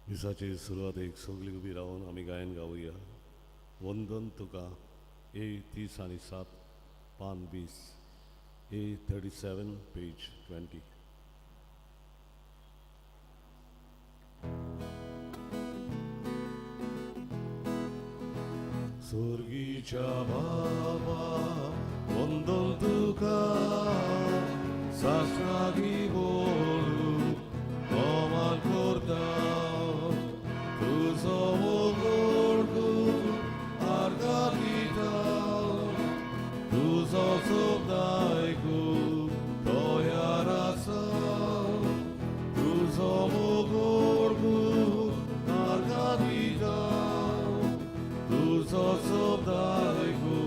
दिसाची सुरवातेक सगळीं उबी रावन आमी गायन गावुया. वंदन तुका A30 पान 20 A37 पेज 20. स्वर्गीच्या बाबा वंदन तुका साश्रागी बोलू कमान करता तुझो मोगोडू आर्गा दिता तुझो सोबदायकू तयार आसा तुझो मोगोडू आर्गा दिता तुझो सोबदायकू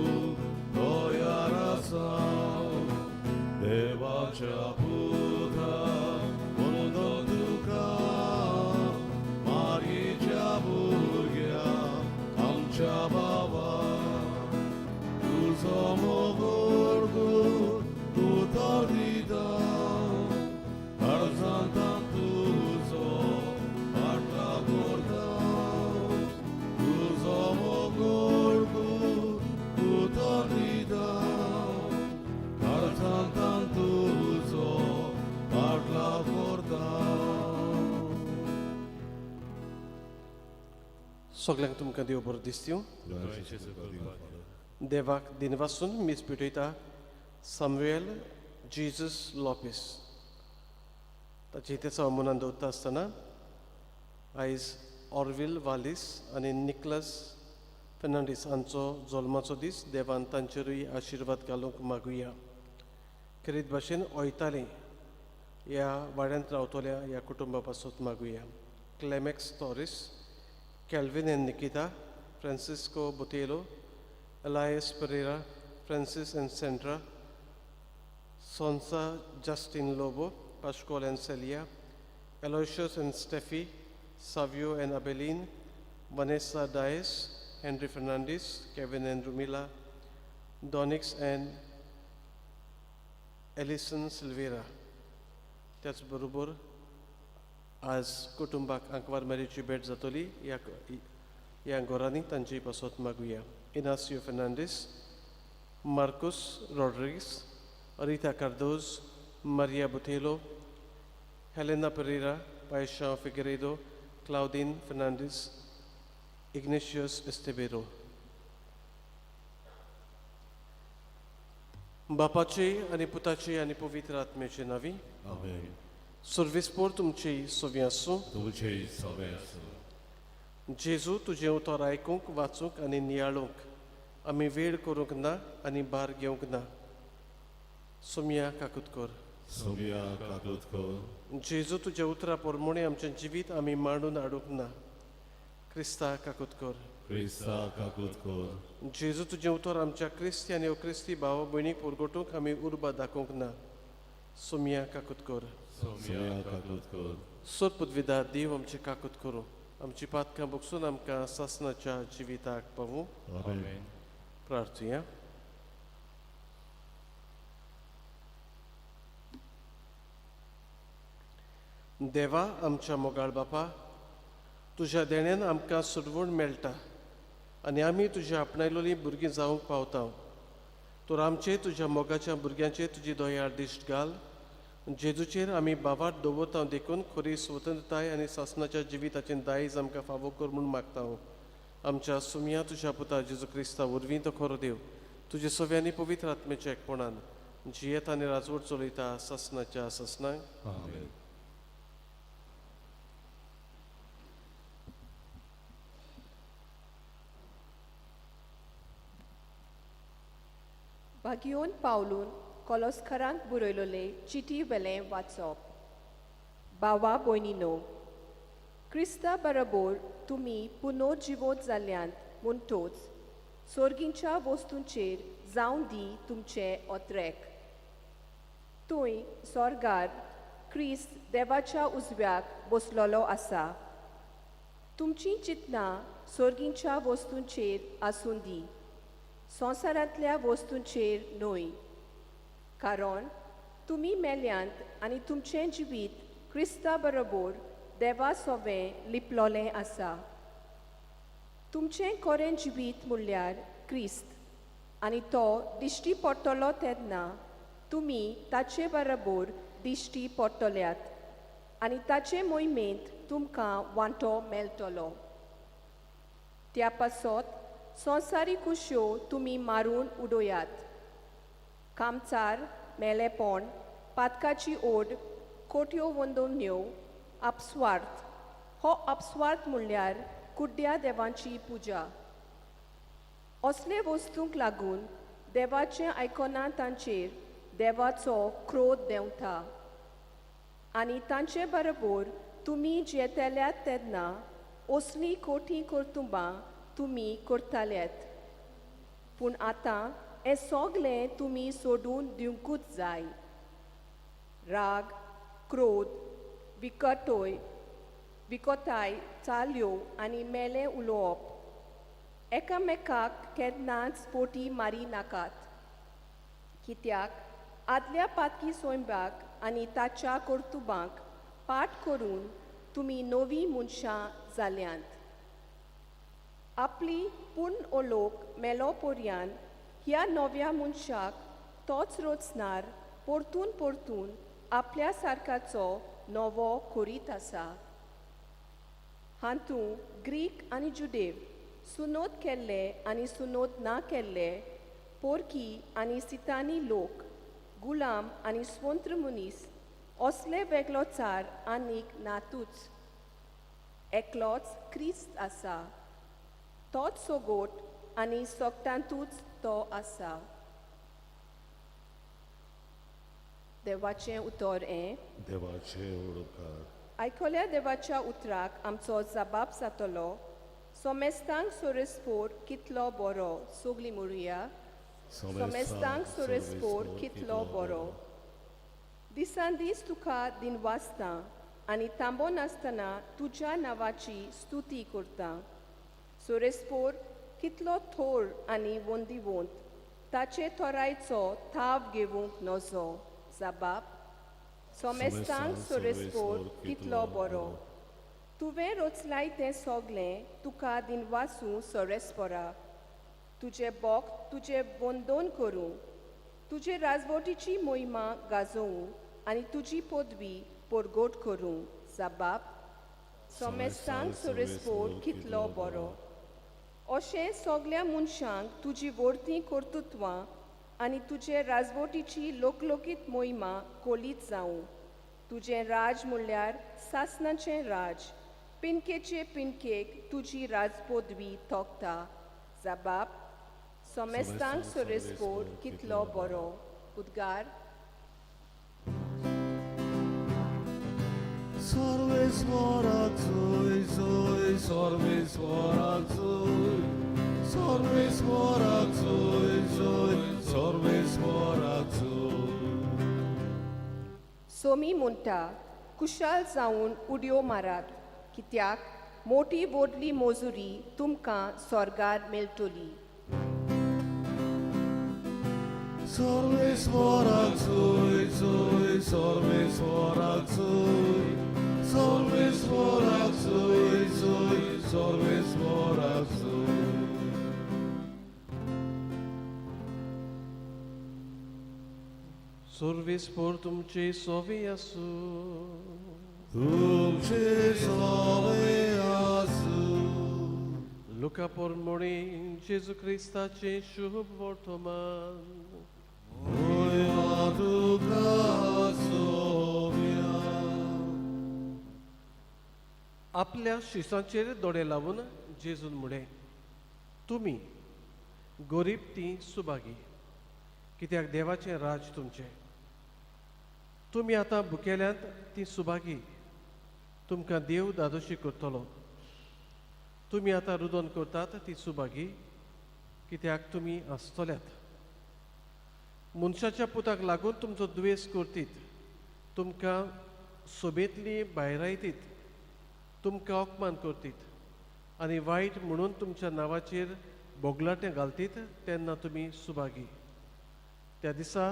तयार आसा देवाच्या पुता वंदन तुका मारयेच्या भुरग्या आमच्या बाबा तुझो मोगोडू उतर दिता काळजांतां तुझो फाटला करता तुझो मोगोडू उतर दिता काळजांतां तुझो फाटला करता. सगळ्यांक तुमकां देव बरो दीस दिवं. देवाक दिनवासून मीस पिटयता सामुएल जेजस लॉपेस. ताची तेचो मनान दवरता आसतना आयज ऑर्विल वालीस आनी निकलस फेर्नांडीस हांचो जल्माचो दीस. देवान तांचेरूय आशिर्वाद घालूंक मागुया. खरीत भाशेन ओयतालीं ह्या वाड्यांत रावतल्या ह्या कुटुंबा पासून मागुया. क्लेमेक्स तॉरिस, कॅल्विन एन निकिता, फ्रांसिस्को बोतेलो, एलायस पेरेरा, फ्रांसिस एन सेंड्रा, सोन्सा Justin Lobo, Pascoal and Celia, Aloysius and Steffi, Savio and Abeline, Vanessa Dias, Henry Fernandes, Kevin and Rumila, Donix and Alison Silveira. त्याच बरोबर आज कुटुंबाक आंकवार मेरेची भेट जातली. ह्या घरांनी तांची पासत मागुया. इनासियो फेर्नांडीस, मार्कुस रॉड्रिग्स, रिता कार्दोज, मारिया बोतेलो, हेलेना पेरेरा, पायशा फिगरेदो, क्लाउडीन फेर्नांडीस, इग्नेशियस एस्तेबेरो. बापाचे आनी पुताचे आनी पवित्र आत्म्याचे नावी. आमेन. सर्विस्पोर तुमची सोवी आसूं. तुमचे सवे आसूं. जेजू तुजें उतर आयकूंक वाचूंक आनी नियाळूंक आमी वेळ करूंक ना आनी भार घेवंक ना. सोम्या काकूत कर. सोम्या काकूत कर. जेजू तुज्या उतरा पोरमोणे आमचें जिवीत आमी मांडून हाडूंक ना. क्रिस्ता काकूत कर. क्रिस्ता काकूत कर. जेजू तुजें उतर आमच्या क्रिस्ती आनी अक्रिस्ती भावा भयणीक पुरगोटूंक आमी उर्बा दाखोवंक ना. सोम्या काकूत कर. सोम्या काकूत कर. सोद पदवीदार देव आमची काकूत करूं. आमची पातकां भोगसून आमकां सासणाच्या जिविताक पावूं. आमेन. प्रार्थुया. देवा आमच्या मोगाळ बापा, तुज्या देण्यान आमकां सुरवण मेळटा आनी आमी तुज्या आपणायलोलीं भुरगीं जावंक पावता. तर आमचे तुज्या मोगाच्या भुरग्यांचेर तुजी दयाळ दिश्ट घाल. जेजूचेर आमी बावाट दवरता देखून खरी स्वतंत्रताय आनी सासणाच्या जिविताचें दायज आमकां फावो कर म्हूण मागता. आमच्या सुम्या तुज्या पुता जेजू क्रिस्ता वरवीं तो खरो देव तुजे सव्यांनी पवित्र आत्म्याच्या एकपणान जियेत आनी राजवट चलयता सासणाच्या सासणाक. आमेन. भाग्योन पावलून कॉलोस्करांक बरयलोले चिटी वेलें वाचप. बावा भयणीनो, क्रिस्ता बरोबर तुमी पुनर्जिवोत जाल्यांत म्हणटोच सर्गींच्या वस्तूंचेर जावं दी तुमचे ओत्रेक. तुय स्वर्गार क्रिस्त देवाच्या उजव्याक बसलोलो आसा. तुमची चिंतनां सर्गींच्या वस्तूंचेर आसूं दी, संवसारांतल्या वस्तूंचेर न्हय. कारण तुमी मेल्यांत आनी तुमचें जिवीत क्रिस्ता बरोबर देवा सोबें लिपलोलें आसा. तुमचें खरें जिवीत म्हणल्यार क्रिस्त आनी तो दिश्टी पडटलो तेन्ना तुमी ताचे बरोबर दिश्टी पडटल्यात आनी ताचे मोहिमेंत तुमकां वांटो मेळटलो. त्या पासत संवसारी कुश्यो तुमी मारून उडोयात. कामचार, मेलेपण, पातकाची ओड, खोट्यो वंदोवण्यो, अपस्वार्थ. हो अपस्वार्थ म्हणल्यार कुड्ड्या देवांची पुजा. असले वस्तूंक लागून देवाचें आयकना तांचेर देवाचो क्रोध देंवता आनी तांचे बरोबर तुमी जेतेल्यात तेन्ना असली खोटी कर्तुबां तुमी करताल्यात. पूण आतां हें सगलें तुमी सोडून दिवंकूच जाय. राग, क्रोध, विकोताय, चालयो आनी मेलें उलोवप. एकामेकाक केन्नाच पोटी मारी नाकात. कित्याक आदल्या पातकी सोयंब्याक आनी ताच्या कर्तुबांक पाठ करून तुमी नवीं मनशां जाल्यांत. आपली पूर्ण ओळख मेलो पर्यान ह्या नव्या मनशाक तोच रोचणार परतून परतून आपल्या सारकाचो नवो करीत आसा. हातूं ग्रीक आनी जुडेव, सुनोद केल्ले आनी सुनोद ना केल्ले, पोरकी आनी सितानी लोक, गुलाम आनी स्वतंत्र मनीस असले वेगळोचार आनीक नातूच. एकलोच क्रिस्त आसा. तोच सोगोट आनी सोगटांतूच तो आसा. देवाचें उतर हें. देवाचे ओडकार. आयकल्या देवाच्या उतराक आमचो जबाब जातलो. सोमेस्तांक सोरेस्पोर कितलो बरो. सोगली म्हणुया. सोमेस्तांक सोरेस्पोर कितलो बरो. दिसान दीस तुका दिनवासता आनी तांबो नासतना तुज्या नांवाची स्तुती करता. सोरेस्पोर कितलो थोर आनी वंदिवंत, ताचे थोरायचो थाव घेवंक नजो. जबाब. सोमेस्तांक सोरेस्पोर कितलो बरो. तुवें रोचलाय तें सोगलें तुका दिनवासू सोरेस्पोरा. तुजे बोग तुजे वंदोन करूं, तुजे राजवटीची मोहिमा गाजोवं आनी तुजी पदवी परगोट करूं. जबाब. सोमेस्तांक सोरेस्पोर कितलो बरो. अशें सगल्या मनशांक तुजी वर्ती कर्तुत्वां आनी तुजे राजवटीची लोकलोकीत मोहिमा कोलीत जावं. तुजें राज म्हणल्यार सासणाचें राज. पिनकेचे पिनकेक तुजी राजपदवी तोखता. जबाब. सोमेस्तांक सोरेस्पोर कितलो बरो. उद्गार. Sorvesmorak zoi, zoi, sorvesmorak zoi, sorvesmorak zoi, zoi, sorvesmorak zoi. Somi म्हणटा, कुशाल जावन उडयो मारात, कित्याक मोठी व्हडली मोजुरी तुमकां स्वर्गार मेळटली. Sorvesmorak zoi, zoi, sorvesmorak zoi, sorvesmorak zoi, zoi, sorvesmorak zoi. Sorvespoor तुमचे सोवी आसू. Tumche sove asu, लुका पोरमोणी जेजू क्रिस्ताचे शुभ वर्तमान. oia tuka sovia. आपल्या शिसांचेर दोळे लावून जेजून मुळे, तुमी गरीब ती सुभागी, कित्याक देवाचें राज तुमचें. तुमी आतां भुकेल्यांत ती सुभागी, तुमकां देव दादोशी करतलो. तुमी आतां रुदन करतात ती सुभागी, कित्याक तुमी आसतल्यात. मनशाच्या पुताक लागून तुमचो दुयेंस करतीत, तुमकां सोबेतली भायरायतीत, तुमकां अपमान करतीत आनी वायट म्हणून तुमच्या नांवाचेर बोगलाटें घालतीत तेन्ना तुमी सुभागी. त्या दिसा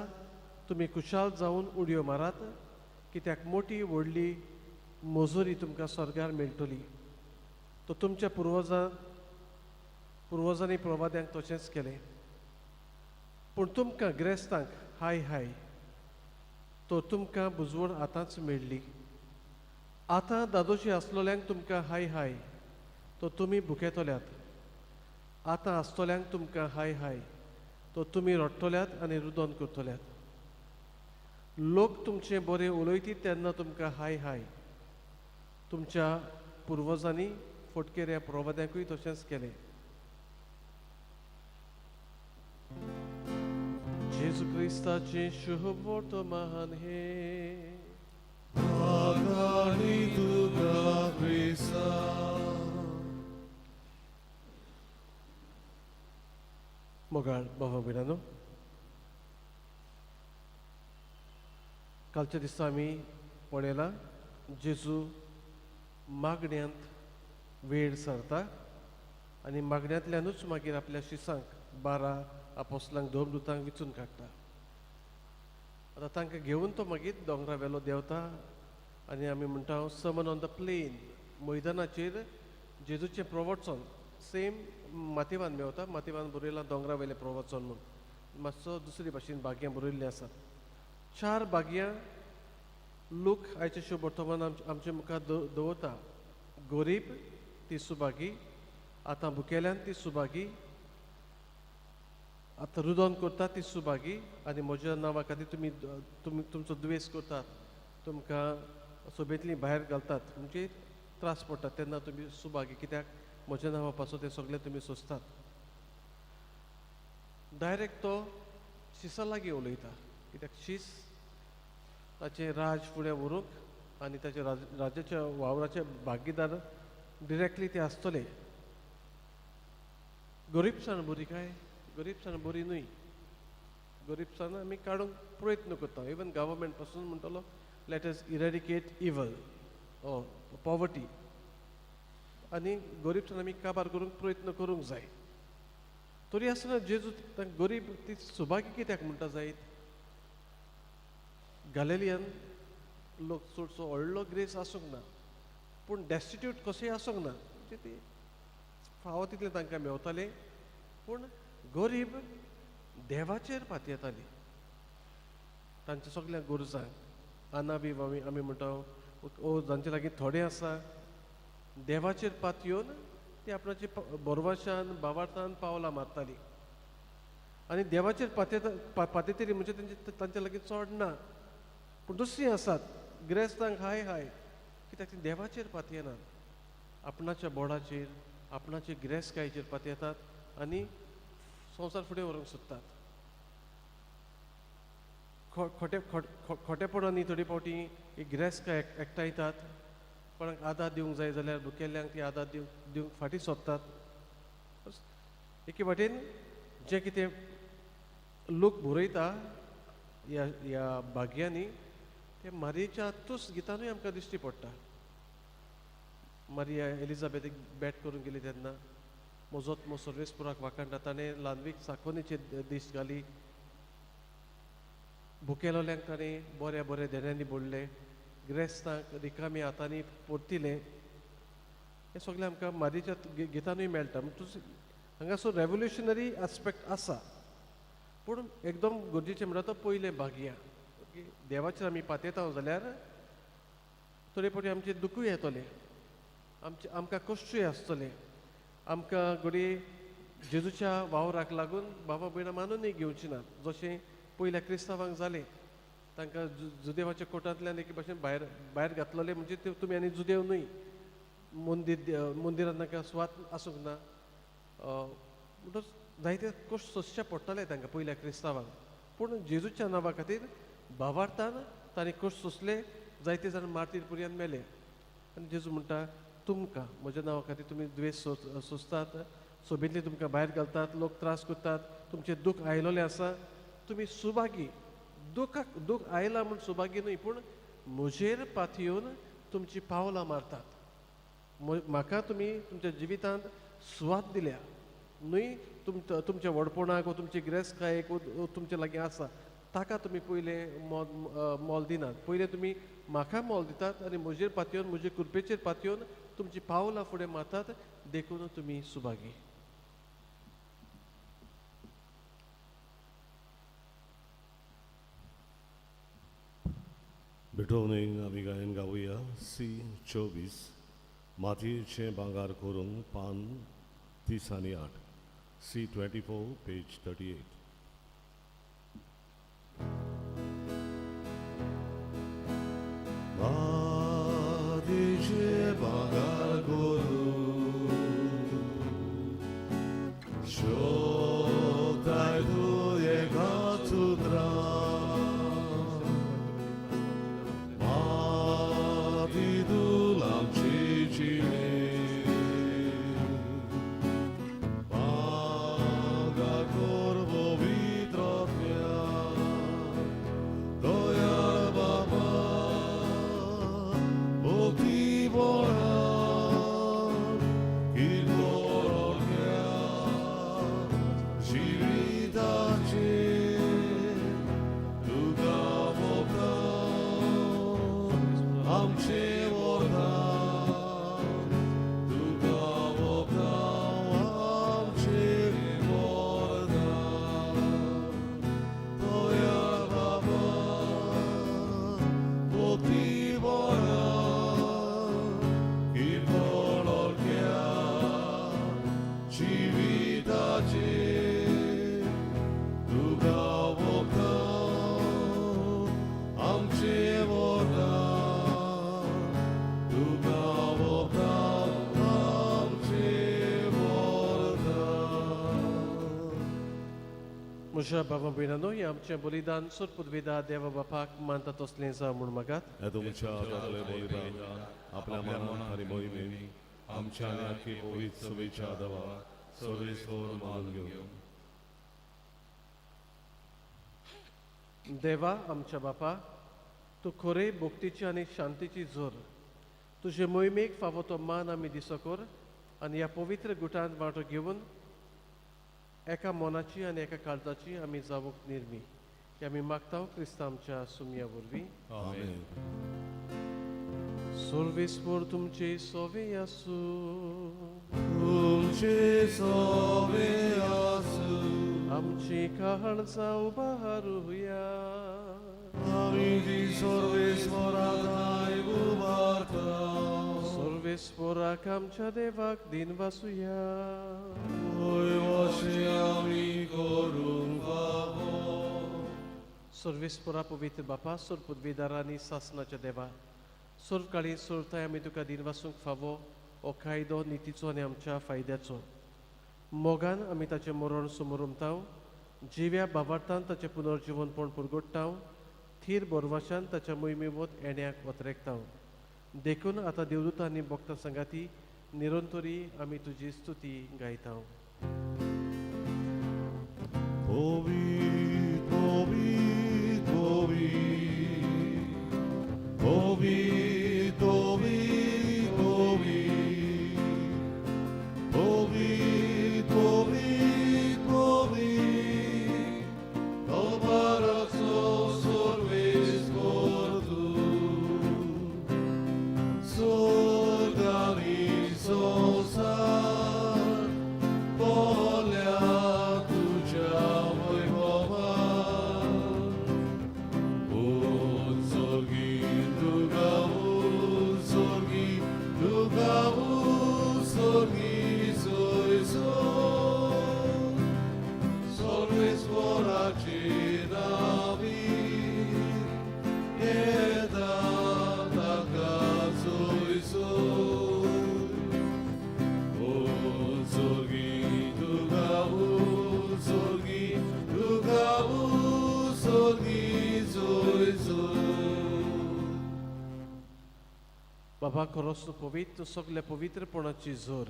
तुमी खुशाल जावन उडयो मारात, कित्याक मोठी व्हडली मजुरी तुमकां स्वर्गार मेळटली. तो तुमच्या पुर्वजांनी प्रवाद्यांक तशेंच केलें. पूण तुमकां गिरेस्तांक हाय हाय, तो तुमकां बुजवण आतांच मेळ्ळी. आतां दादोशी आसलोल्यांक तुमकां हाय हाय, तो तुमी भुकेतल्यात. आतां आसतोल्यांक तुमकां हाय हाय, तो तुमी रडटल्यात आनी रुदन करतल्यात. लोक तुमचें बरें उलयतीत तेन्ना तुमकां हाय हाय. तुमच्या पुर्वजांनी फोटकेऱ्या प्रवाद्यांकूय तशेंच केलें. जेजू क्रिस्ताचें शुभ वर्तमान हे Magani tuga Krista. मोगाळ बाबा बिरानो, कालच्या दिसा आमी पळयलां जेजू मागण्यांत वेळ सरता आनी मागण्यांतल्यानूच मागीर आपल्या शिसांक 12 आपोस्तलांक दोमदूतांक विचून काडटा. आतां तांकां घेवन तो मागीर दोंगरा वेलो देंवता आनी आमी म्हणटा समन ऑन द प्लेन, मैदानाचेर जेजूचें प्रवचन सेम माथेवान मेवता. माथेवान बरयलां दोंगरा वयलें प्रवचन म्हणून, मातसो दुसरे भाशेन भाग्यां बरयल्लीं आसात. 4 भाग्यां लोक आयचे शुभ वर्तमान आमचे मुखार दवरता. गरीब ती सुभागी, आतां भुकेल्यान ती सुभागी, आतां रुदन करता ती सुभागी, आनी म्हज्या नांवा खातीर तुमी तुमचो दुयेंस करतात, तुमकां सोबेतलीं भायर घालतात, म्हणजे त्रास पडटात तेन्ना तुमी सुभागी. कित्याक म्हज्या नांवा पासून तें सगळें तुमी सोंसतात. डायरेक्ट तो शिसा लागीं उलयता, कित्याक शीस ताचें राज फुडें व्हरूंक आनी ताच्या राज्याच्या वावराचे भागीदार डिरेक्टली ते आसतले. गरीबसाण बरी काय? गरीबसाण बरी न्हय. गरीबसाण आमी काडूंक प्रयत्न करता. इवन गव्हर्मेंट पासून म्हणटलो लेट अस इरेडिकेट इवल ऑर पॉवर्टी, आनी गरीबसाण आमी काबार करूंक प्रयत्न करूंक जाय. तरी आसतना जेजू गरीब ती सुभागी कित्याक म्हणटा जायत? गॅलिलियन लोक चडसो व्हडलो ग्रेस आसूंक ना, पूण डेस्टिट्यूट कशेंय आसूंक ना. म्हणजे ती फावो तितलें तांकां मेवतालें, पूण गरीब देवाचेर पातयेतालीं तांच्या सगळ्या गरजांक. आनाबी आमी म्हणटा ओ जांचे लागीं थोडें आसा, देवाचेर पातयेवन ती आपणाची बोरवाशान भावार्थान पावलां मारतालीं. आनी देवाचेर पातयतली म्हणजे तांचे लागीं चड ना. पूण दुसरीं आसात गिरेस्तांक हाय हाय, कित्याक ती देवाचेर पातयेनात, आपणाच्या बोडाचेर आपणाचे गिरेस्तकायेचेर पातयेतात आनी संवसार फुडें व्हरूंक सोदतात. खोटेपणांनी थोडी फावटी ही गिरेस्तकाय एकठांयतात. कोणाक आदार दिवंक जाय जाल्यार भुकेल्यांक ती आदार दिवंक फाटीं सोदतात. एके वाटेन जें कितें लोक बरयता ह्या भाग्यांनी, तें मारयेच्या तुस गितानूय आमकां दिश्टी पडटा. मारिया एलिझाबेथीक भेट करूंक गेली तेन्ना मोजोत्मो सर्वेस्पुराक वाखाणटा. ताणें ल्हानवीक साकोनीचे दीस घाली, भुकेलोल्यांक ताणें बऱ्या बऱ्या देण्यांनी बोडले, गिरेस्तांक रिकामी हातांनी परतिलें. हें सगळें आमकां मारयेच्या गितानूय मेळटा. हांगासर रेवल्युशनरी एस्पेक्ट आसा, पूण एकदम गरजेचें म्हणटा तो पयलें भाग्यां. देवाचेर आमी पातयता जाल्यार थोडे फावटी आमचें दुखूय येतलें, आमकां कश्टूय आसतले, आमकां घडये जेजूच्या वावराक लागून बाबा भयणां मानूनय घेवची नात. जशें पयल्या क्रिस्तांवांक जालें, तांकां जुदेवाच्या कोटांतल्यान एके भाशेन भायर घातलेले, म्हणजे तुमी आनी जुदेव न्हय, मंदिरांत तांकां स्वात आसूंक ना. म्हणटच जायते कश्ट सोंसचे पडटले तांकां पयल्या क्रिस्तांवांक. पूण जेजूच्या नांवा खातीर भावार्थान ताणें कश्ट सोंसले. जायते जाण मार्तीर पर्यंत मेले. आनी जेजू म्हणटा तुमकां म्हज्या नांवा खातीर तुमी दुयेंस सोंसतात, सोबीतले तुमकां भायर घालतात, लोक त्रास करतात, तुमचें दूख आयलोलें आसा, तुमी सुभागी. दूख आयलां म्हूण सुभागी न्हय, पूण म्हजेर पातयेवन तुमचीं पावलां मारतात. म्हाका तुमी तुमच्या जिवितांत सुवात दिल्या न्हय, तुमच्या व्हडपणाक वा तुमचे गिरेस्तकायेक तुमचे लागीं आसा, ताका तुमी पयले मोल दिनात. पयले तुमी म्हाका मोल दितात आनी म्हजेर पातयेवन म्हजे कृपेचेर पातयेवन तुमची पावलां फुडें मारतात, देखून तुमी सुभागी. बिठोवणेक आमी गायन गावुया C24 मातयेचें भांगार करूंक पान 38 C24 पेज 38. 마디제 바가고루 쇼타이도에 가투드라 마디두 람치치네 바가고르보 비트로피아 도야바바 म्हज्या बाबा भयणांनो, हें आमचें बलिदान सुरपुदवेदा देवा बापाक मानतात तसलें जा म्हूण मागात. हे तुमच्या हातांतलें बलिदान आपल्या मनांत आनी मोहिमेक आमच्या आनी आख्खे पवित्र सभेच्या देवा सर्वेस्वर मान घेवन देवा आमच्या बापा, तूं खरे भक्तीची आनी शांतीची जोर. तुजे मोहिमेक फावो तो मान आमी दिसो कर आनी ह्या पवित्र गुटांत वांटो घेवन एका मोनाची आनी एका काळजाची आमी जावूंक निर्मी. की आमी मागता क्रिस्तांव आमच्या सुमया वरवीं. आमेन. सर्वेस्वर तुमचे सोवे आसूं, तुमचे सोबे आसू आमची काळजां उबारूया. आमी ती सर्वेस्वरानाय उबारता सर्वेस्वराक आमच्या देवाक दिन वासुया. ओय वाशे आमी करूंक फावो सर्वेस्परा पवित्र बापा, सुरपुदवेदारांनी सासनाच्या देवा, सुरकाळी सुरताय आमी तुका दिन वासूंक फावो हो कायदो नितीचो आनी आमच्या फायद्याचो. मोगान आमी ताचें मरण समोरुमताव, जिव्या बाबार्थान ताचें पुनर्जिवनपण पुरगोडटाव, थीर बोरवाशान ताच्या मोहिमेवत येण्याक वतरेकताव. देखून आतां देवदूतां आनी भक्तां संगाती निरंतरी आमी तुजी स्तुती गायताव. Covid, Covid, Covid, Covid, Covid, Covid, Covid, Covid, Obarazo sorves cordu, Sorgani sosar, Polea tuja voi baba, Sorgi, soi so, solves vorace David, eda taka soi so, sorgi, sorgi, soi so. बाबा खरोच तूं पवित्र, सगल्या पवित्रपणाची जोर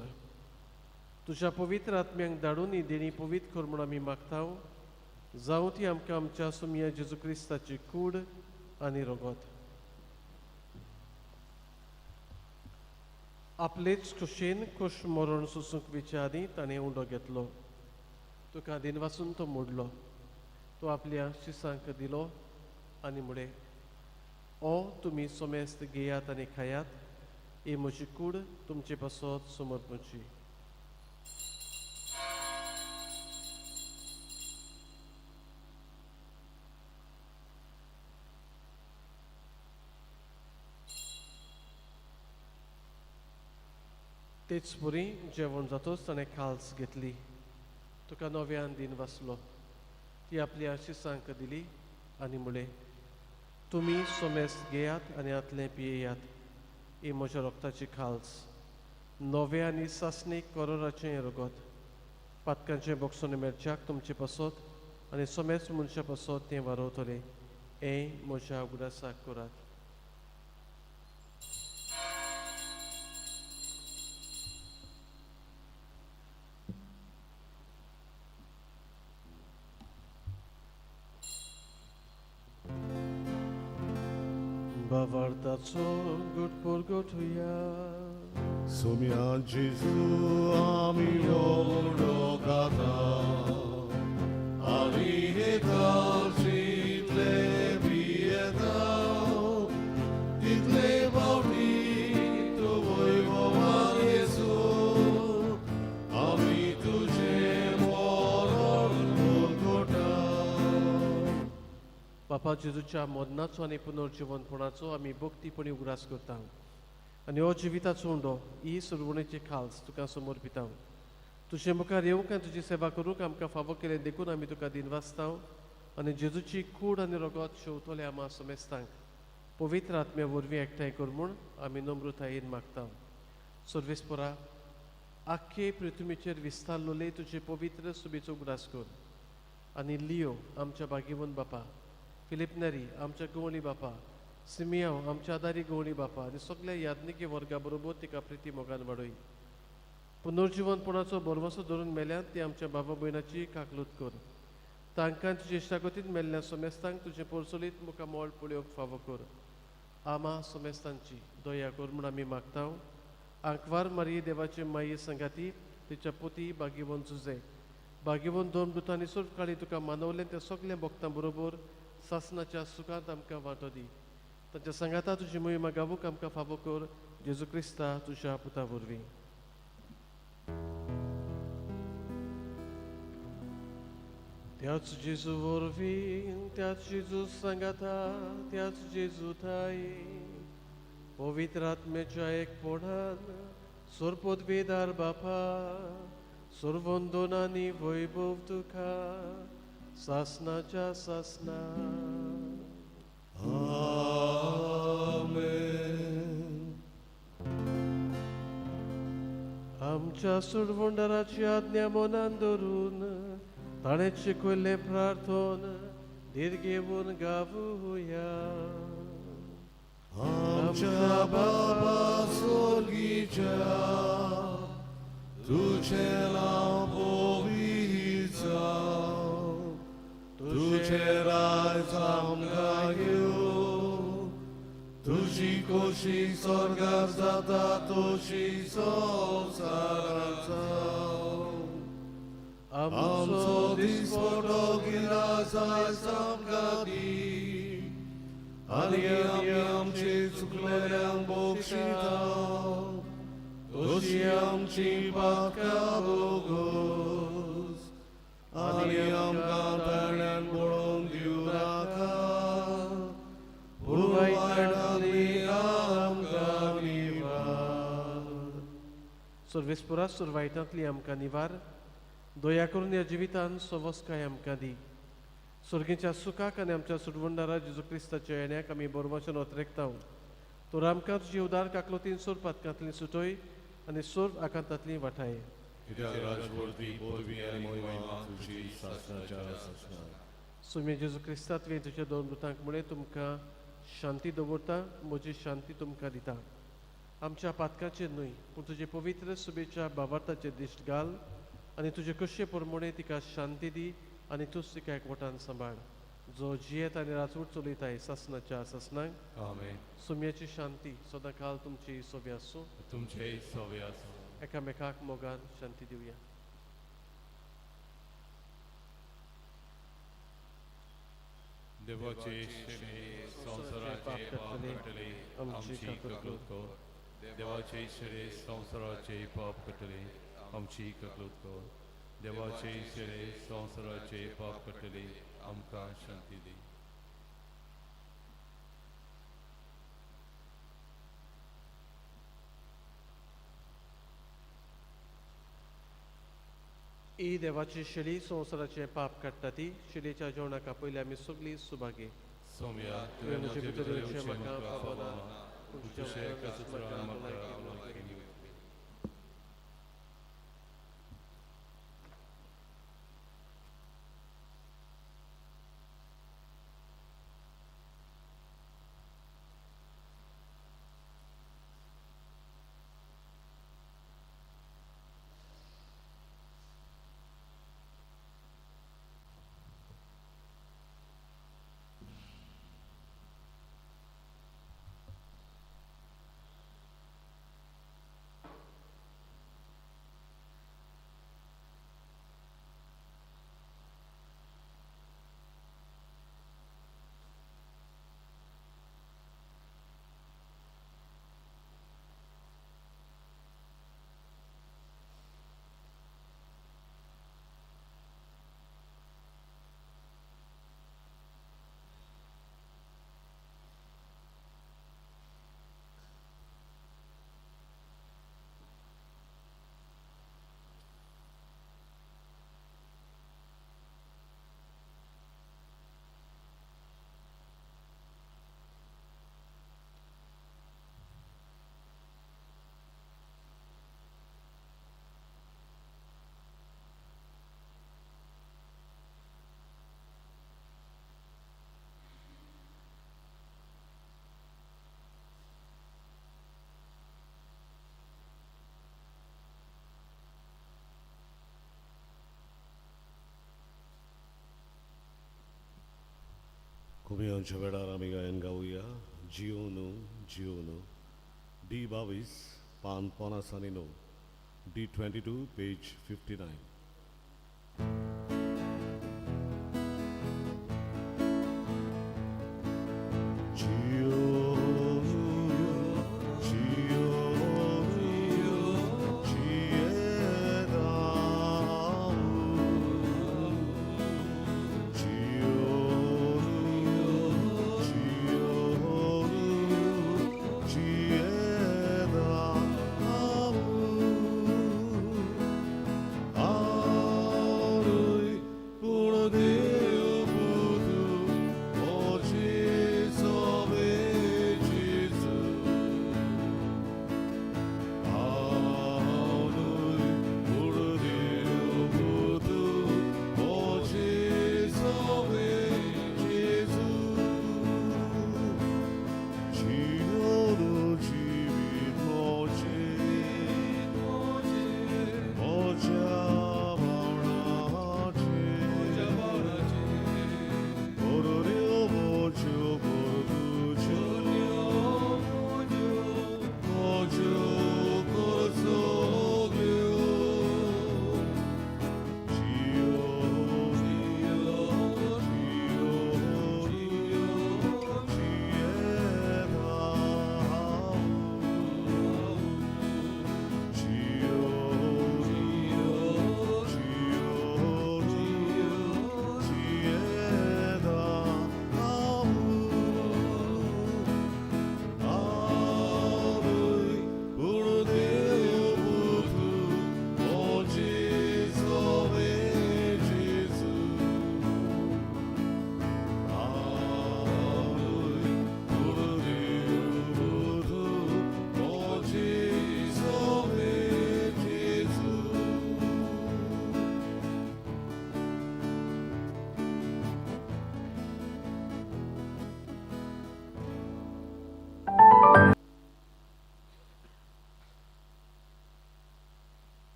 तुज्या पवित्र आत्म्यांक धाडून ही देणी पवित्र कर म्हूण आमी मागताव. जावं ती आमकां आमच्या सुमया जेजू क्रिस्ताची कूड आनी रगत. आपलेच कुशेन कुश मरण सुसूंक विचारी ताणें उंडो घेतलो. तुका दिन वाचून तो मोडलो. तो आपल्या शिसांक दिलो आनी म्हळे ओ तुमी सोमेस्त घेयात आनी खायात ही म्हजी कूड तुमचे पासत समर्पणची. तेच पुरी जेवण जातोच ताणें खाल्स घेतली. तुका नव्यान दिन वाचलो. ती आपल्या शिसांक दिली आनी म्हळे तुमी सोमेस्त घेयात आनी आतलें पियेयात ही म्हज्या रोगताची खाल्स. नवे आनी सासणीक करोराचें हें रगत पातकांचें बोगसोन मेळच्याक तुमचे पासत आनी सोमेस्त मनशा पासत तें वारोवतलें हें म्हज्या उगडासाक करात. Bavartaco gut purgotuja. Sumia Gesù amiolo gata, alihetarci tle pietau, title baudito voivoa Gesù, ami tuझे मोरण गोटा. बापा जेजूच्या मोदनाचो आनी पुनर्जीवनपणाचो आमी भक्तीपणी उगडास करता आनी हो जिविताचो उंडो ही सुरवणेची खाल्स तुका समर्पिता. तुजे मुखार येवंक आनी तुजी सेवा करूंक आमकां फावो केलें देखून आमी तुका दिनवासता आनी जेजूची कूड आनी रगत शेवतले आमा समेस्तांक पवित्र आत्म्या वरवीं एकठांय कर म्हूण आमी नम्रतायेन मागता. सर्वेस्परा आख्खे पृथ्वीचेर विस्तारलोले तुजे पवित्र सुबेचो उगडास कर आनी लियो आमच्या बागेवन बापा, फिलिप नॅरी आमच्या गवळी बापा, सिमियांव आमच्या आदारी गवळी बापा आनी सगळ्या यादनिके वर्गा बरोबर तिका प्रिती मोगान वाडय. पुनर्जीवनपणाचो बोरमोसो धरून मेल्यांत ती आमच्या बाबा भयणाची काकलूत कर. तांकां तुजे इश्टागतीन मेल्ल्या सोमेस्तांक तुजे पोरसोलीत मुखार मोळ पळोवंक फावो कर. आमा सोमेस्तांची दया कर म्हूण आमी मागता. आंकवार मारये देवाचे माये संगाती तिच्या पोती बागीवन झुजे बागीवन दोन दुतांनी सुर्फ काळी तुका मानवलें त्या सगळ्या भक्तां बरोबर सासणाच्या सुखांत आमकां वांटो दी. तांच्या सांगाता तुजी मोहिमा गावूंक आमकां फावो कर. जेजू क्रिस्ता तुज्या पुता वरवीं. त्याच जेजू वरवीं, त्याच जेजू सांगाता, त्याच जेजू थाय पवित्र आत्म्याच्या एकपणान सोरपोदवेदार बापा सोरवंदोनांनी वैभव तुका सासनाच्या सासना. Amen. आमच्या सुडवंडराची आज्ञा मनान धरून ताणें शिकयल्लें प्रार्थन धीर घेवन गावुया. आमच्या बाबा स्वर्गीच्या तुझे नाव पवित्र जावं, तुझे राज्य आमकां येवं, तुझी खोशी स्वर्गात जाता तशी संवसारांत जावं. आमचो दिसपटो गिरास आयज आमकां दी आनी आमी आमची चुकलेल्यांक बक्षिता तशी आमची पातकां बोगोस आनी आमकां तारण्यांत पडोवन दिवं नाका पूण वायटांतली आमकां निवार. सर्वेस्परा सुरवायतांतली आमकां निवार. दया करून ह्या जिवितान सवस्काय आमकां दी. सुर्गेच्या सुखाक आनी आमच्या सुडवंडारा जेजू क्रिस्ताच्या येण्याक आमी बोरमाचें नोतरेकता. तर आमकां तुजी उदार काकलोतीन सोर पातकांतली सुटय आनी सोर आकांतांतली वाठाय. कित्याक राजवर्ती पदवी आनी महिमा तुजी सासणाच्या सासना. सुमे जेजू क्रिस्तांतले तुज्या दोन दुतांक मुळे तुमकां शांती दवरता, म्हजी शांती तुमकां दिता. आमच्या पातकाचेर न्हय पूण तुजे पवित्र सुबेच्या भावार्थाचेर दिश्ट घाल आनी तुजे कशे परमणे तिका शांती दी आनी तूंच तिका एकवटान सांबाळ. जो जियेत आनी राजवट चलयताय सासनाच्या सासनांक. आमेन. सुम्याची शांती सदां काल तुमची सोबी आसूं. तुमचे सव्य आसूं. एकामेकाक मोगान शांती दिवया. देवाचे शेणे संसाराचे पाप कटले आमची ककलूत कर देवाचे शेणे संसाराचे पाप कटले आमची ककलूत कर देवाचे शेणे संसाराचे पाप कटले आमकां शांती दी. ही देवाची शेळी संवसाराचे पाप काडटा ती शेळयेच्या जेवणाका पयलीं आमी सगळीं सुभागी. सौम्या तुवें म्हजे भितर येवचें येवचें म्हाका म्हाका पावना, पावना तुजें तुजें उतर कातरां म्हाका म्हाका लागीं लागीं. कुमियांच्या वेळार आमी गायन गावया जिओनो जिओनो D22 पान 50 आणि 9 D22 पेज 59. Ah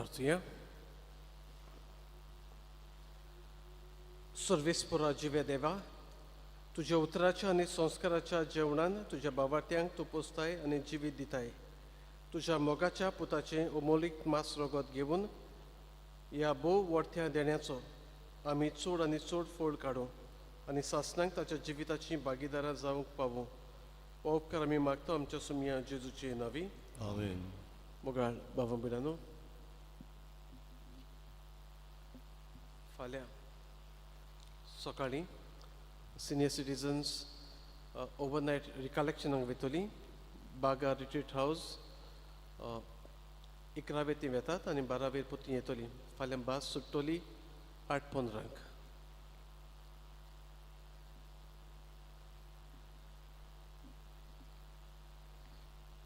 प्रार्थुया. सर्वेस्परा जिवे देवा, तुझ्या उतराच्या आणि संस्काराच्या जेवणान तुझ्या बावाट्यांक तूं पोसताय आनी जिवीत दिताय. तुझ्या मोगाच्या पुताचें अमोलीक मास रगत घेवन ह्या भोव व्हडत्या देण्याचो आमी चड आनी चड फोड काडूं आनी सासणांक ताच्या जिविताची भागीदारां जावंक पावूं. हो उपकार आमी मागता आमच्या सुमया जेजूचे नांवी. आमेन. मोगाळ बाबा बिरानो, फाल्यां सकाळीं सिनियर सिटीजन्स ओवरनायट रिकलेक्शनाक वयतलीं. बागा रिट्रीट हावस 11 ती येतात आनी 12 पुती येतलीं. फाल्यां बस सुट्टली 8:15.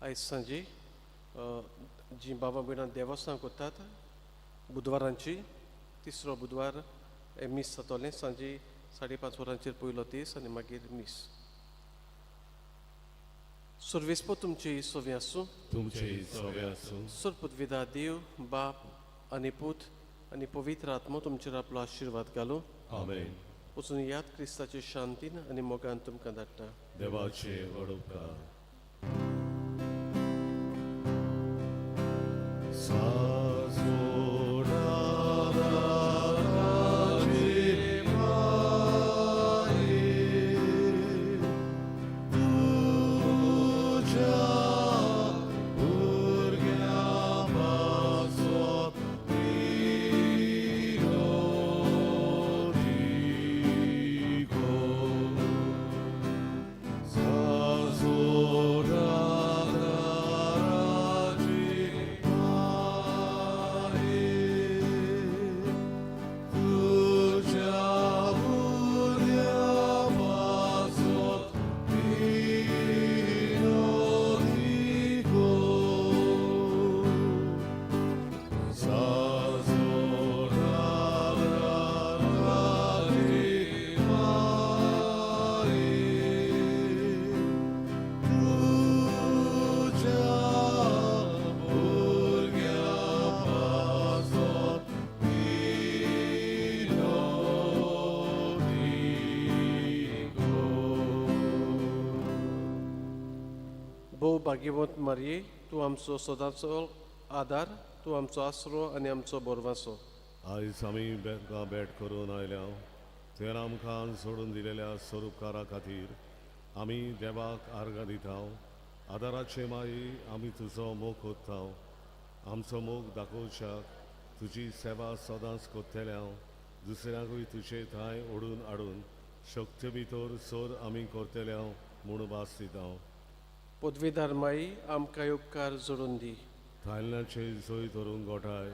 आयज सांजे जी बाबा बिणां देवस्थान करतात बुधवारांची तिसरो बुधवार मीस जातलें. सांजे 5:30 वरांचेर पयलो दीस आनी मागीर मीस. सर्वेस्पो तुमची सोवी आसूं. तुमचे सवे आसूं. सर्पद्विदा देव बाप आनी पूत आनी पवित्र आत्मो तुमचेर आपलो आशिर्वाद घालूं. आमेन. वचून याद क्रिस्ताचे शांतीन आनी मोगान तुमकां धाडटा. देवाचे व्हड उपकार. भोव भाग्यवंत मारये, तूं आमचो सदांचो आदार, तूं आमचो आसरो आनी आमचो बोरवासो. आयज आमी बेंका भेट करून आयल्या तुवें आमकां सोडून दिलेल्या स्वरूपकारा खातीर आमी देवाक आर्गां दिता. आदाराचे माई आमी तुजो मोग कोत्ता. आमचो मोग दाखोवच्याक तुजी सेवा सदांच कोत्तेल्या दुसऱ्यांकूय तुजे थंय ओडून हाडून शक्ती भितर सोर आमी करतल्या म्हूण भास दिता. पदवीदार माई आमकां उपकार जोडून दी. थायलनाचे सोय धरून गोठाय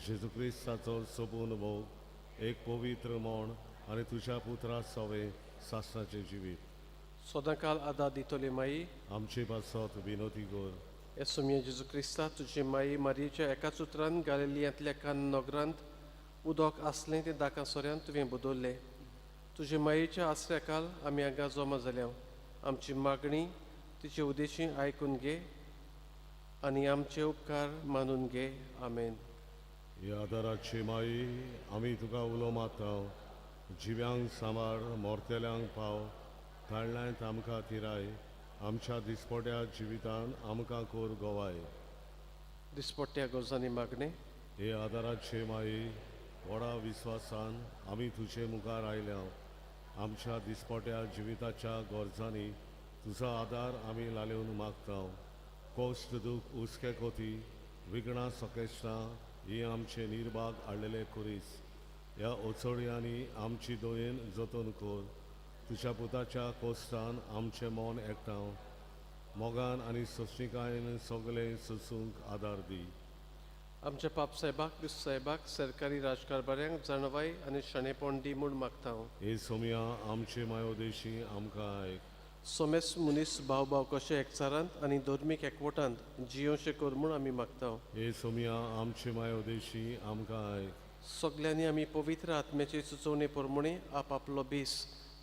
जेजू क्रिस्ताचो सोपून मोग एक पवित्र मोण आनी तुज्या पुत्रा सवे सासणाचे जिवीत. सदांकाल आदार दितली माई आमचे पासत विनोदी कर. येसुमिये जेजू क्रिस्ता तुजी माई मारयेच्या एकाच उतरान गालिलियांतल्या कान नगरांत उदक आसलें तें दाकां सोऱ्यान तुवें बदल्लें. तुजे मायेच्या आसऱ्याकाल आमी हांगा जमा जाल्या. आमची मागणी तिचे उदेशी आयकून घे आनी आमचे उपकार मानून घे. आमेन. ह्या आदाराची माई आमी तुका उलो मारता. जिव्यांक सांबाळ, मोरतेल्यांक पाव, थाळण्यांत आमकां तिराय. आमच्या दिसपट्या जिवितान आमकां कोर गोवाय. दिसपट्ट्या गरजांनी मागणे. हे आदाराचे माई व्हडा विस्वासान आमी तुजे मुखार आयल्या. आमच्या दिसपट्या जिविताच्या गरजांनी तुजो आदार आमी लालेवन मागता. कोश्ट दूख उस्के कोती विघ्नां सकेश्टां ही आमचे निर्भाग हाडलेले कुरीस. ह्या ओचोड्यांनी आमची दोयेन जतन कर. तुज्या पुताच्या कोश्टान आमचें मोन एकठांव मोगान आनी सोंशणिकायेन सगळे सोसूंक आदार दी. आमच्या पाप साहेबाक क्रिस्त साहेबाक सरकारी राजकारभाऱ्यांक जाणवाय आनी शणेपण दी म्हूण मागता. हे सोम्या आमचे मायोदेशी आमकां आयक. सोमेस मुनीस भाव भाव कशे एकचारांत आनी धर्मीक एकवटांत जियोशे कर म्हूण आमी मागता. हे सोम्या आमचे मायोदेशी आमकां आयक. सगल्यांनी आमी पवित्र आत्म्याचे सुचोवणे प्रमाणे आपआपलो बेस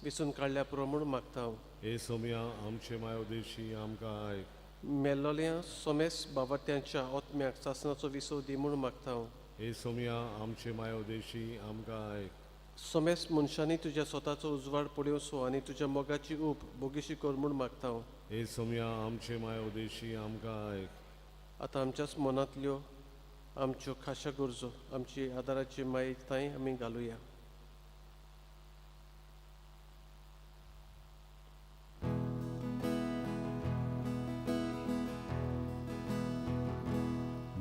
वेचून काडल्या पुरो म्हूण मागता. हे सोम्या आमचे मायोदेशी आमकां आयक. मेल्लोल्या सोमेस बावट्यांच्या आत्म्याक सासणाचो विसव दी म्हूण मागता हांव. हे सोम्या आमचे मायोदेशी आमकां आयक. सोमेस मनशांनी तुज्या स्वताचो उजवाड पळयोवचो आनी तुज्या मोगाची ऊब बोगीशी कर म्हूण मागता हांव. हे सोम्या आमचे मायोदेशी आमकां आयक. आतां आमच्याच मनांतल्यो आमच्यो खाशा गरजो आमची आदाराची माय थंय आमी घालुया.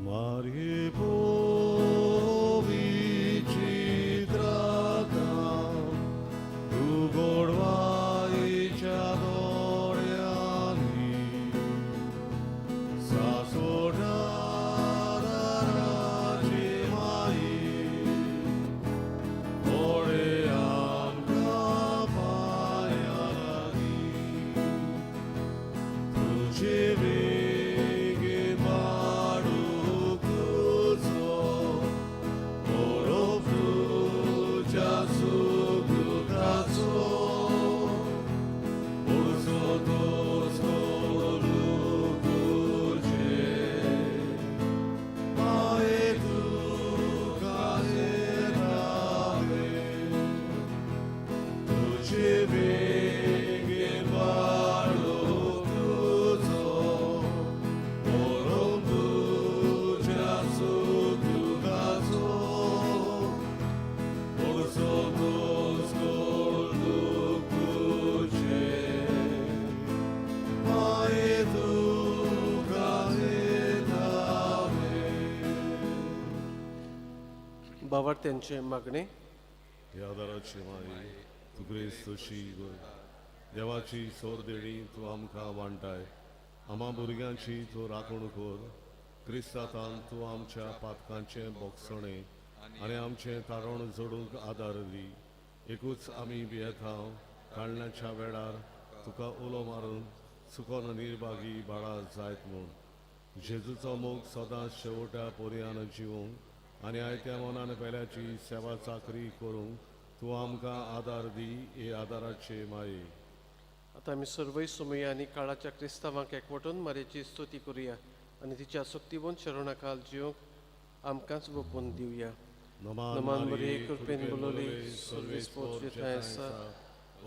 Marie powici dragam, tu gorwajcia doriani, sasodara raci mai, oream kapayaragi, tu ciebie बावट्यांचे मागणे. यादाराची माई तू क्रिस्तुशी देवाची सोरदेणी तू आमकां वांटाय. आम्हा भुरग्यांची तू राखण कर. क्रिस्तांतान तू आमच्या पातकांचे बोगसणे आनी आमचें तारण जोडूंक आदार दी. एकूच आमी भियेतांव काडण्याच्या वेळार तुका उलो मारून चुकोन निर्भागी बाळा जायत म्हूण. जेजूचो मोग सदांच शेवट्या पर्यान जिवूंक आनी आयत्या मनान पेल्याची सेवा चाकरी करूंक तूं आमकां आदार दी. हे आदाराचे माये. आतां आमी सर्वय सोमया आनी काळाच्या क्रिस्तांवांक एकवटून मारयेची स्तुती करुया आनी तिच्या सक्तीवन शरणकाल जिवंक आमकांच गोपून दिवया. नमान बरी कृपेन बोलोली सर्वेस पोचयता आसा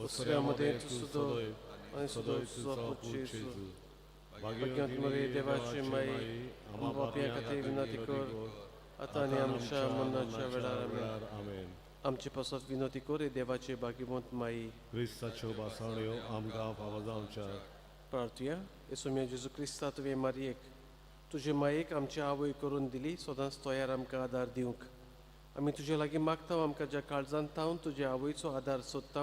उसऱ्या मदें तूं सुदो आनी सुदो तुजो पूत जेजू. भाग्यवंत मरी देवाची माई आमकां पापियां खातीर विनंती कर आतां आनी आमच्या मरणाच्या वेळार आमेन. आमचे पासत विनंती कर हे देवाचे भाग्यवंत माई. क्रिस्ताच्यो बासावण्यो आमकां फावो जावच्या. प्रार्थुया. येसुम्या जेजू क्रिस्ता तुवें मारयेक तुजे मायेक आमची आवय करून दिली सदांच तोयार आमकां आदार दिवंक. आमी तुजे लागीं मागता आमकां ज्या काळजांत तावन तुजे आवयचो आदार सोदता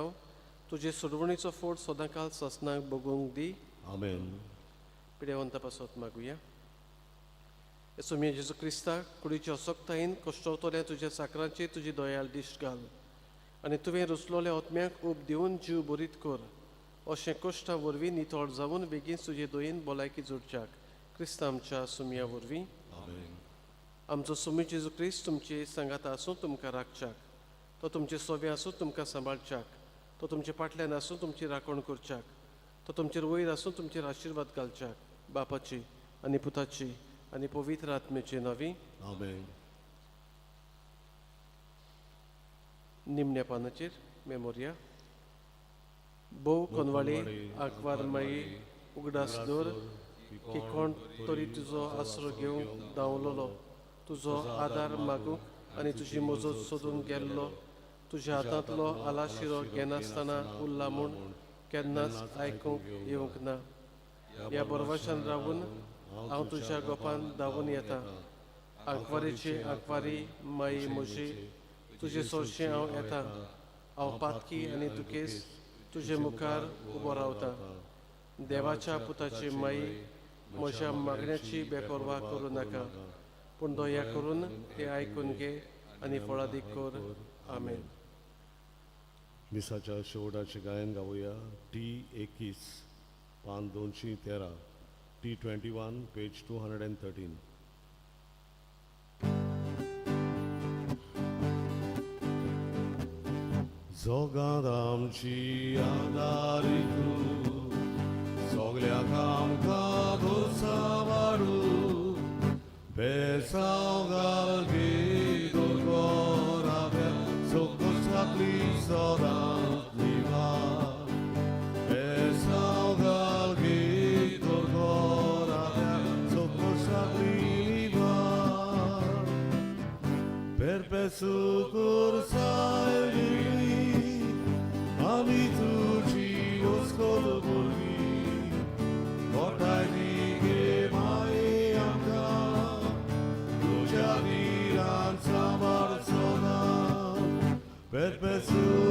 तुजे सोडवणीचो फोड सदां काल ससनाक बगूंक दी. आमेन. पिडेवंता पासत मागुया. येसुम्या जेजू क्रिस्ता कुडीच्या अशक्तायेन कश्टवतल्या तुज्या साकरांचेर तुजी दयाळ दिश्ट घाल आनी तुवें रुचलोल्या आत्म्याक ऊब दिवन जीव बरीत कर. अशें कश्टा वरवीं नितळ जावन बेगीन तुजे दोयेन भलायकी जोडच्याक क्रिस्ता आमच्या सुमया वरवीं. आमचो सुमी जेजू क्रिस्त तुमचे सांगात आसूं तुमकां राखच्याक. तो तुमचे सोबे आसूं तुमकां सांबाळच्याक. तो तुमचे फाटल्यान आसूं तुमची राखण करच्याक. तो तुमचेर वयर आसूं तुमचेर आशिर्वाद घालच्याक. बापाची आनी पुताची आनी पवित्र आत्म्याचे नांवी. आमेन. निमण्या पानाचेर मेमोरिया. बोव कोनवाळी आंकवार माई उगडास दवर की कोण तरी तुजो आसरो घेवंक धांवलोलो तुजो आदार मागूंक आनी तुजी मजत सोदूंक गेल्लो तुज्या हातांतलो आलाशिरो घेनासतना उरला म्हूण केन्नाच आयकूंक येवंक ना. ह्या बरवाशान रावून हांव तुज्या गोपान धांवून येता. आंकवारीची आंकवारी माई म्हजी तुजे सोरशें हांव येता. हांव पातकी आनी दुखेस तुजे मुखार उबो रावता. देवाच्या पुताची माई म्हज्या मागण्याची बेपरवा करूं नाका पूण दया करून ते आयकून घे आनी फळादी कर. आमेन. मिसाच्या शेवटाचे गायन गावूया. T21 पान 213. T21 page 213. जोगांत आमची आदारी तूं सगल्याक आमकां 배상갈기도 거라면 속고삭리서라니와 배상갈기도 거라면 속고삭리와 perpesucur saeli ami tuji oskol burgi kotai nige mai amka tujadiran samar sona perpesucur